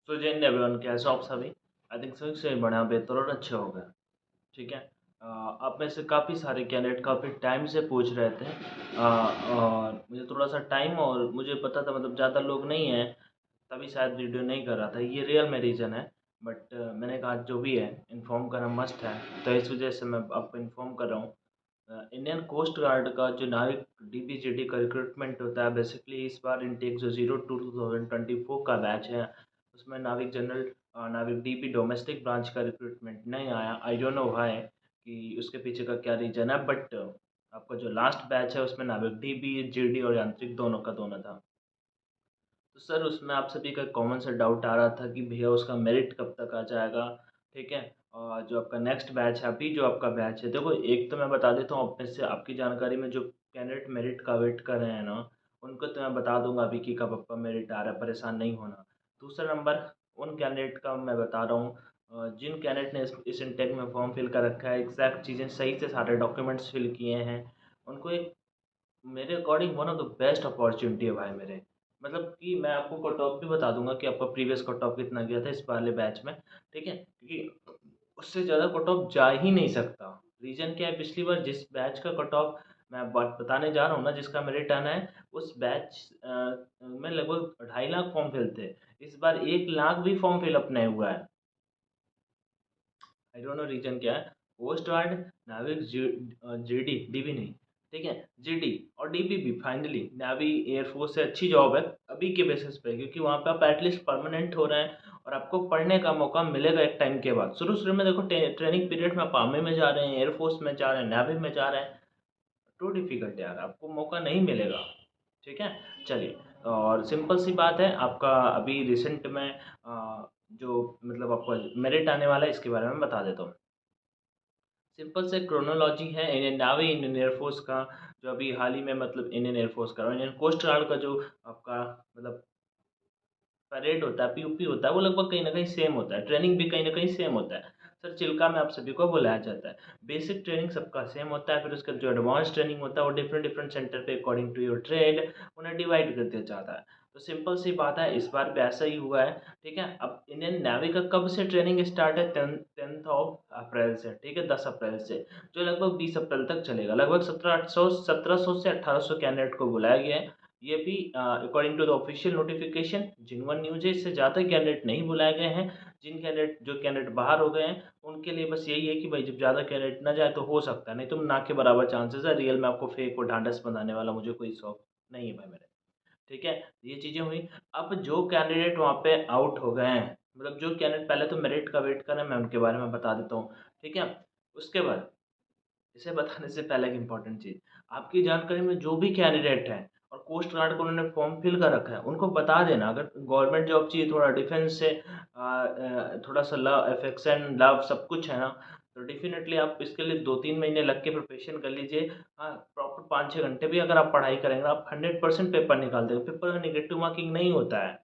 सो जय हिंद एवरीवन, कैसे हो आप सभी। आई थिंक सभी से बढ़िया, बेहतर और अच्छे हो गए। ठीक है। आप में से काफ़ी सारे कैंडिडेट काफ़ी टाइम से पूछ रहे थे। और मुझे थोड़ा सा टाइम और मुझे पता था मतलब ज़्यादा लोग नहीं हैं, तभी शायद वीडियो नहीं कर रहा था। ये रियल में रीज़न है। बट मैंने कहा जो भी है इन्फॉर्म करना मस्ट है, तो इस वजह से मैं आपको इन्फॉर्म कर रहा हूँ। इंडियन कोस्ट गार्ड का जो नाविक डीपीजीडी का रिक्रूटमेंट होता है, बेसिकली इस बार इनटेक जो 02/2024 का बैच है, उसमें नाविक जनरल नाविक डीपी डोमेस्टिक ब्रांच का रिक्रूटमेंट नहीं आया। आई डोंट नो व्हाई, कि उसके पीछे का क्या रीज़न है। बट आपका जो लास्ट बैच है उसमें नाविक डीबी जीडी और यांत्रिक दोनों का दोनों था। तो सर उसमें आप सभी का कॉमन सा डाउट आ रहा था कि भैया उसका मेरिट कब तक आ जाएगा। ठीक है। और जो आपका नेक्स्ट बैच है, अभी जो आपका बैच है, देखो एक तो मैं बता देता हूँ अपने से आपकी जानकारी में, जो कैंडिडेट मेरिट का वेट कर रहे हैं ना, उनको तो मैं बता दूंगा अभी कि कब आपका मेरिट आ रहा है, परेशान नहीं होना। दूसरा नंबर, उन कैंडिडेट का मैं बता रहा हूँ जिन कैंडिडेट ने इस इंटेक में फॉर्म फिल कर रखा है, एग्जैक्ट चीज़ें सही से सारे डॉक्यूमेंट्स फिल किए हैं, उनको एक मेरे according one of the best opportunity है भाई मेरे। मतलब कि मैं आपको कट ऑफ भी बता दूंगा कि आपका प्रीवियस कट ऑफ कितना गया था इस वाले बैच में। ठीक है, क्योंकि उससे ज़्यादा कट ऑफ जा ही नहीं सकता। रीज़न क्या है, पिछली बार जिस बैच का कट ऑफ मैं बात बताने जा रहा हूँ ना, जिसका मेरिट आना है, उस बैच में लगभग 2.5 लाख फॉर्म फिल थे। इस बार 1 लाख भी फॉर्म फिल अप नहीं हुआ है। आई डोंट नो रीजन क्या है। कोस्ट गार्ड, नाविक, जीडी, डीबी नहीं, ठीक है, जीडी और डीबी भी फाइनली नावी एयरफोर्स से अच्छी जॉब है अभी के बेसिस पे, क्योंकि वहाँ पे आप एटलीस्ट परमानेंट हो रहे हैं और आपको पढ़ने का मौका मिलेगा एक टाइम के बाद। शुरू शुरू में देखो ट्रेनिंग पीरियड में आप आर्मी में जा रहे हैं, एयरफोर्स में जा रहे हैं, नेवी में जा रहे हैं, टू डिफिकल्ट यार, आपको मौका नहीं मिलेगा। ठीक है। चलिए, और सिंपल सी बात है, आपका अभी रिसेंट में जो मतलब आपका मेरिट आने वाला है इसके बारे में बता देता हूँ। सिंपल से क्रोनोलॉजी है इंडियन नावी, इंडियन एयरफोर्स का, जो अभी हाल ही में मतलब इंडियन एयरफोर्स का और इंडियन कोस्ट गार्ड का जो आपका मतलब परेड होता है, पीयूपी होता है, वो लगभग कहीं ना कहीं सेम होता है, ट्रेनिंग भी कहीं ना कहीं सेम होता है। सर चिल्का में आप सभी को बुलाया जाता है। बेसिक ट्रेनिंग सबका सेम होता है, फिर उसका जो एडवांस ट्रेनिंग होता है वो डिफरेंट डिफरेंट सेंटर पे अकॉर्डिंग टू योर ट्रेड उन्हें डिवाइड कर दिया जाता है। तो सिंपल सी बात है, इस बार भी ऐसा ही हुआ है। ठीक है। अब इंडियन नेवी का कब से ट्रेनिंग स्टार्ट है, 10th ऑफ अप्रैल से, ठीक है, 10 अप्रैल से, जो लगभग 20 अप्रैल तक चलेगा। लगभग 1700 से 1800 कैंडिडेट को बुलाया गया है। ये भी according to the official notification, जिनवन न्यूज है, इससे ज़्यादा कैंडिडेट नहीं बुलाए गए हैं। जो कैंडिडेट बाहर हो गए हैं उनके लिए बस यही है कि भाई जब ज़्यादा कैंडिडेट ना जाए तो हो सकता है, नहीं तो ना के बराबर चांसेस है। रियल में आपको फेक और ढांढस बनाने वाला मुझे कोई शौक नहीं है भाई मेरे। ठीक है, ये चीज़ें हुई। अब जो कैंडिडेट वहाँ पे आउट हो गए हैं, मतलब जो कैंडिडेट पहले तो मेरिट का वेट कर रहे हैं, मैं उनके बारे में बता देता हूँ। ठीक है। उसके बाद इसे बताने से पहले एक इम्पॉर्टेंट चीज़, आपकी जानकारी में जो भी कैंडिडेट हैं और कोस्ट गार्ड को उन्होंने फॉर्म फिल कर रखा है, उनको बता देना अगर गवर्नमेंट जॉब चाहिए, थोड़ा डिफेंस से थोड़ा सा लव अफेक्शन लव सब कुछ है ना, तो डेफिनेटली आप इसके लिए 2-3 महीने लग के प्रिपरेशन कर लीजिए। हाँ, प्रॉपर 5-6 घंटे भी अगर आप पढ़ाई करेंगे, आप 100% पेपर निकाल देंगे। पेपर में निगेटिव मार्किंग नहीं होता है।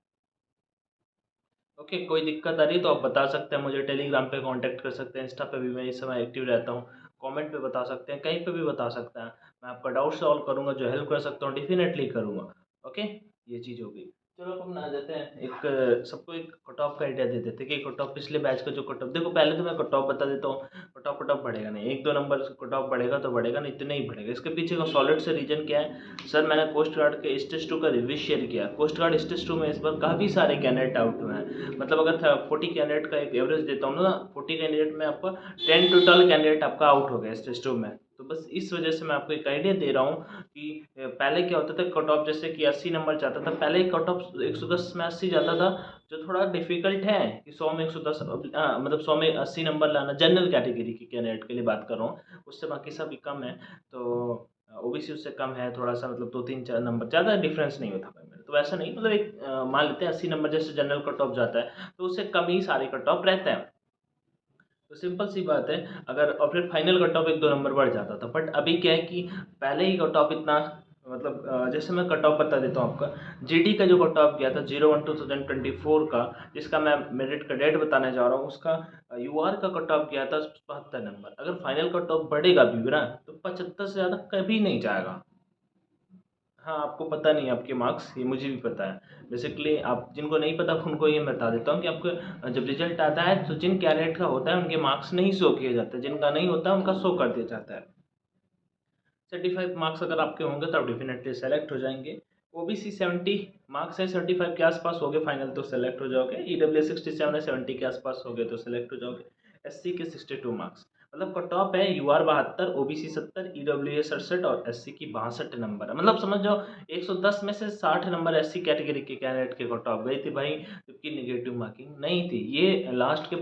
ओके, कोई दिक्कत आ रही है तो आप बता सकते हैं, मुझे टेलीग्राम पे कांटेक्ट कर सकते हैं, इंस्टा पे भी मैं इस समय एक्टिव रहता हूँ। कमेंट पे बता सकते हैं, कहीं पे भी बता सकते हैं। मैं आपका डाउट सॉल्व करूँगा, जो हेल्प कर सकता हूँ डेफिनेटली करूँगा। ओके, ये चीज़ होगी। चलो अब अपन आ जाते हैं, एक सबको एक कट ऑफ का आइडिया दे देते हैं कि कट ऑफ पिछले बैच का जो कट ऑफ, देखो पहले तो मैं कट ऑफ बता देता हूँ। कट ऑफ बढ़ेगा नहीं, 1-2 नंबर कट ऑफ बढ़ेगा तो बढ़ेगा, नहीं तो नहीं बढ़ेगा। इसके पीछे का सॉलिड से रीजन क्या है, सर मैंने कोस्ट गार्ड के स्टेज 2 का रिव्यू शेयर किया। कोस्ट गार्ड स्टेज 2 में इस बार काफ़ी सारे कैंडिडेट आउट हुए हैं। मतलब अगर 40 कैंडिडेट का एक एवरेज देता हूँ ना, 40 कैंडिडेट में आपका 10 टू 12 कैंडिडेट आपका आउट हो गया स्टेज 2 में। तो बस इस वजह से मैं आपको एक आइडिया दे रहा हूँ कि पहले क्या होता था, कट ऑफ जैसे कि 80 नंबर जाता था, पहले कट ऑफ 110 में 80 जाता था, जो थोड़ा डिफिकल्ट है कि 100 में 110, मतलब 100 में 80 नंबर लाना, जनरल कैटेगरी के कैंडिडेट के लिए बात कर रहा हूँ, उससे बाकी सभी कम है। तो ओबीसी उससे कम है थोड़ा सा, मतलब 2-3-4 नंबर, ज़्यादा डिफरेंस नहीं होता भाई मेरे, तो ऐसा नहीं, मतलब एक मान लेते हैं 80 नंबर जैसे जनरल कट ऑफ जाता है, तो उससे कम ही सारे कट ऑफ रहते हैं। तो सिंपल सी बात है, अगर और फिर फाइनल कट ऑफ 1-2 नंबर बढ़ जाता था, बट अभी क्या है कि पहले ही कट ऑफ इतना, मतलब जैसे मैं कट ऑफ बता देता हूँ आपका। जीडी का जो कट ऑफ गया था 01/2024 का, जिसका मैं मेरिट का डेट बताने जा रहा हूँ, उसका यूआर का कट ऑफ गया था 72 नंबर। अगर फाइनल कट ऑफ बढ़ेगा भी ना, तो 75 से ज़्यादा कभी नहीं जाएगा। हाँ, आपको पता नहीं है आपके मार्क्स, ये मुझे भी पता है। बेसिकली आप जिनको नहीं पता उनको ये मैं बता देता हूँ कि आपको जब रिजल्ट आता है तो जिन कैंडिडेट का होता है उनके मार्क्स नहीं शो किए जाते, जिनका नहीं होता उनका शो कर दिया जाता है। 35 मार्क्स अगर आपके होंगे तो आप डेफिनेटली सेलेक्ट हो जाएंगे। ओबीसी 70 मार्क्स है, 75 के आसपास हो गए फाइनल तो सेलेक्ट हो जाओगे। ईडब्ल्यू 67 है, 70 के आसपास हो गए तो सेलेक्ट हो जाओगे। एससी के 62 मार्क्स, मतलब कट ऑफ है यूआर 72, ओबीसी 70, ईडब्ल्यू 67 और एससी की 62 नंबर है। मतलब समझ जाओ 110 में से 60 नंबर एससी कैटेगरी के कैंडिडेट के कट ऑफ गई थी भाई, जबकि निगेटिव मार्किंग नहीं थी। ये लास्ट के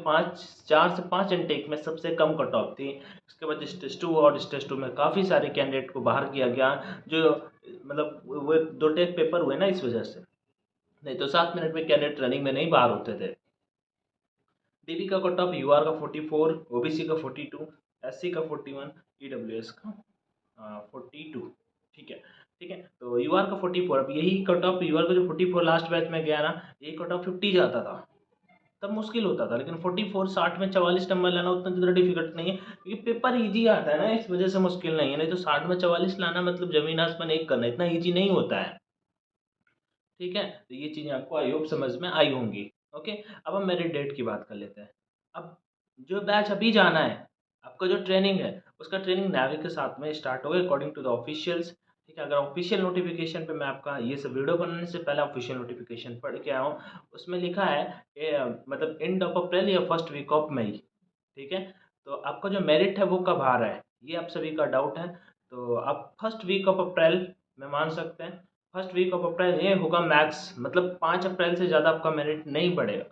4 से 5 इनटेक में सबसे कम कट ऑफ थी। उसके बाद स्टेज 2 और स्टेज 2 में काफ़ी सारे कैंडिडेट को बाहर किया गया, जो मतलब वो 2 टेक पेपर हुए ना इस वजह से, नहीं तो 7 मिनट में कैंडिडेट रनिंग में नहीं बाहर होते थे। डीबी का कट ऑफ यूआर का 44, ओबीसी का 42, एससी का 41, ईडब्ल्यूएस का 42। ठीक है, ठीक है। तो यूआर का 44, अब यही कट ऑफ यूआर का जो 44 लास्ट बैच में गया ना, यही कट ऑफ 50 जाता था, तब मुश्किल होता था। लेकिन 44 60 में 44 नंबर लाना उतना ज़्यादा डिफिकल्ट नहीं है, क्योंकि पेपर इजी आता है ना, इस वजह से मुश्किल नहीं है। नहीं तो 60 में 44 लाना मतलब जमीन आसमान एक करना, इतना इजी नहीं होता है। ठीक है, तो ये चीज़ें आपको आई होप समझ में आई होंगी। ओके, अब हम मेरिट डेट की बात कर लेते हैं। अब जो बैच अभी जाना है, आपका जो ट्रेनिंग है उसका ट्रेनिंग नेवी के साथ में स्टार्ट होगा अकॉर्डिंग टू द ऑफिशियल्स। ठीक है, अगर ऑफिशियल नोटिफिकेशन पे मैं आपका ये सब वीडियो बनाने से पहले ऑफिशियल नोटिफिकेशन पढ़ के आया हूँ, उसमें लिखा है कि मतलब एंड ऑफ अप्रैल या फर्स्ट वीक ऑफ मई। ठीक है, तो आपका जो मेरिट है वो कब आ रहा है, ये आप सभी का डाउट है। तो आप फर्स्ट वीक ऑफ अप्रैल में मान सकते हैं। फर्स्ट वीक ऑफ अप्रैल ये होगा मैक्स, मतलब 5 अप्रैल से ज़्यादा आपका मेरिट नहीं बढ़ेगा।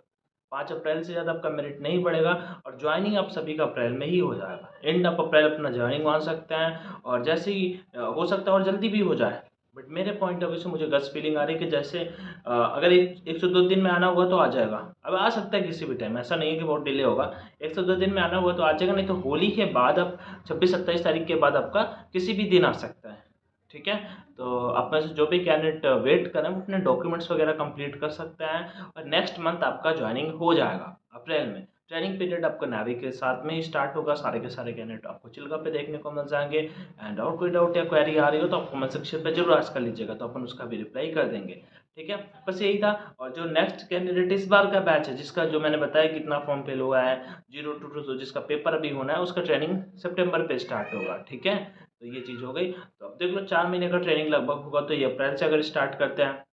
5 अप्रैल से ज़्यादा आपका मेरिट नहीं बढ़ेगा, और ज्वाइनिंग आप सभी का अप्रैल में ही हो जाएगा। एंड ऑफ अप्रैल अपना ज्वाइनिंग मान सकते हैं, और जैसे ही हो सकता है और जल्दी भी हो जाए। बट मेरे पॉइंट ऑफ व्यू से मुझे गट्स फीलिंग आ रही है कि जैसे अगर 102 दिन में आना होगा तो आ जाएगा। अब आ सकता है किसी भी टाइम, ऐसा नहीं है कि बहुत डिले होगा। 102 दिन में आना होगा तो आ जाएगा, नहीं तो होली के बाद अब 26-27 तारीख के बाद आपका किसी भी दिन आ सकता है। ठीक है, तो आप में से जो भी कैंडिडेट वेट करें वो अपने डॉक्यूमेंट्स वगैरह कंप्लीट कर सकते हैं, और नेक्स्ट मंथ आपका ज्वाइनिंग हो जाएगा अप्रैल में। ट्रेनिंग पीरियड आपका नावी के साथ में ही स्टार्ट होगा, सारे के सारे कैंडिडेट आपको चिल्का पे देखने को मिल जाएंगे। एंड और कोई डाउट या क्वेरी आ रही हो तो आप कमेंट सेक्शन पे जरूर आस्क कर लीजिएगा, तो अपन उसका भी रिप्लाई कर देंगे। ठीक है, बस यही था। और जो नेक्स्ट कैंडिडेट इस बार का बैच है, जिसका जो मैंने बताया कितना फॉर्म फिल हुआ है 0 to 2, जिसका पेपर अभी होना है, उसका ट्रेनिंग सितंबर पे स्टार्ट होगा। ठीक है, तो ये चीज़ हो गई। तो अब देख लो 4 महीने का ट्रेनिंग लगभग होगा, तो ये अप्रैल से अगर स्टार्ट करते हैं,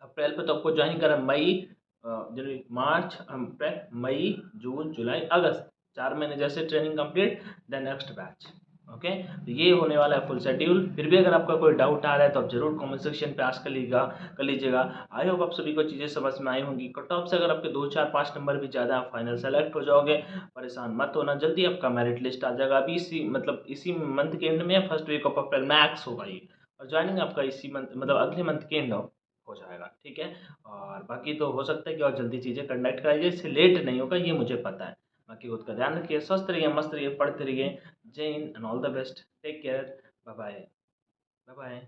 अप्रैल पे तो आपको ज्वाइन करा मई, जनवरी, मार्च, अप्रैल, मई, जून, जुलाई, अगस्त, 4 महीने जैसे training complete, then next batch. Okay, तो ये होने वाला है फुल शेड्यूल। फिर भी अगर आपका कोई डाउट आ रहा है तो आप जरूर कमेंट सेक्शन पे आस्क कर लीजिएगा। आई होप आप सभी को चीज़ें समझ में आई होंगी। कट ऑफ से अगर आपके 2 4 5 नंबर भी ज़्यादा, आप फाइनल सेलेक्ट हो जाओगे। परेशान मत होना, जल्दी आपका मेरिट लिस्ट आ जाएगा। अभी इसी मंथ के एंड में, first week of April max होगा ये, और ज्वाइनिंग आपका इसी मंथ मतलब अगले मंथ के एंड हो जाएगा। ठीक है, और बाकी तो हो सकता है कि और जल्दी चीज़ें कंडक्ट कराई जाए, इससे लेट नहीं होगा, ये मुझे पता है। बाकी खुद का ध्यान रखिए, स्वस्थ रहिए, मस्त रहिए, पढ़ते रहिए। जय Hind and all the best. Take care. Bye bye. Bye bye.